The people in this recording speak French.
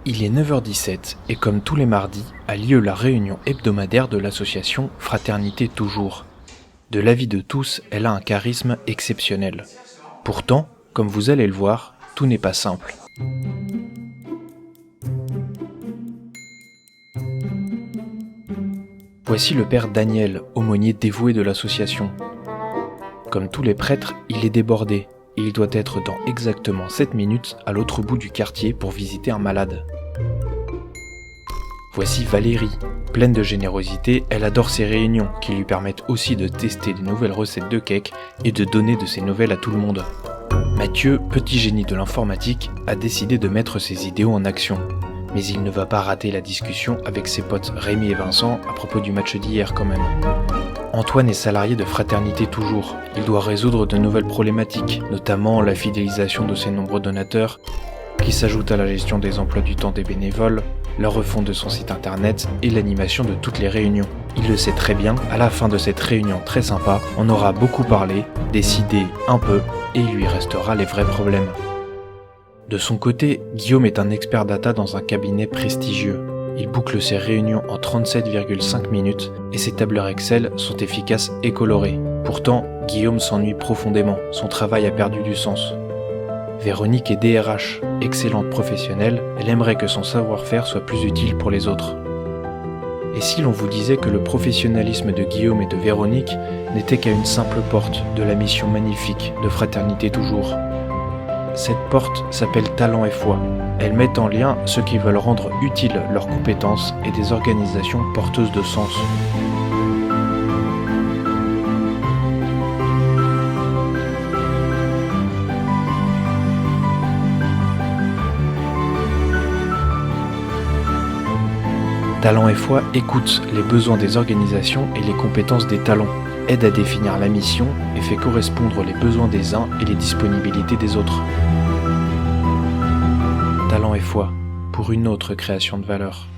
Il est 9h17 et comme tous les mardis a lieu la réunion hebdomadaire de l'association Fraternité Toujours. De l'avis de tous, elle a un charisme exceptionnel. Pourtant, comme vous allez le voir, tout n'est pas simple. Voici le père Daniel, aumônier dévoué de l'association. Comme tous les prêtres, il est débordé et il doit être dans exactement 7 minutes à l'autre bout du quartier pour visiter un malade. Voici Valérie. Pleine de générosité, elle adore ces réunions qui lui permettent aussi de tester de nouvelles recettes de cake et de donner de ses nouvelles à tout le monde. Mathieu, petit génie de l'informatique, a décidé de mettre ses idéaux en action. Mais il ne va pas rater la discussion avec ses potes Rémi et Vincent à propos du match d'hier quand même. Antoine est salarié de Fraternité Toujours. Il doit résoudre de nouvelles problématiques, notamment la fidélisation de ses nombreux donateurs, qui s'ajoute à la gestion des emplois du temps des bénévoles, la refonte de son site internet et l'animation de toutes les réunions. Il le sait très bien, à la fin de cette réunion très sympa, on aura beaucoup parlé, décidé un peu, et il lui restera les vrais problèmes. De son côté, Guillaume est un expert data dans un cabinet prestigieux. Il boucle ses réunions en 37,5 minutes et ses tableurs Excel sont efficaces et colorées. Pourtant, Guillaume s'ennuie profondément, son travail a perdu du sens. Véronique est DRH, excellente professionnelle, elle aimerait que son savoir-faire soit plus utile pour les autres. Et si l'on vous disait que le professionnalisme de Guillaume et de Véronique n'était qu'à une simple porte de la mission magnifique de Fraternité Toujours ? Cette porte s'appelle Talent et Foi. Elle met en lien ceux qui veulent rendre utiles leurs compétences et des organisations porteuses de sens. Talent et Foi écoute les besoins des organisations et les compétences des talents, aide à définir la mission et fait correspondre les besoins des uns et les disponibilités des autres. Talent et Foi, pour une autre création de valeur.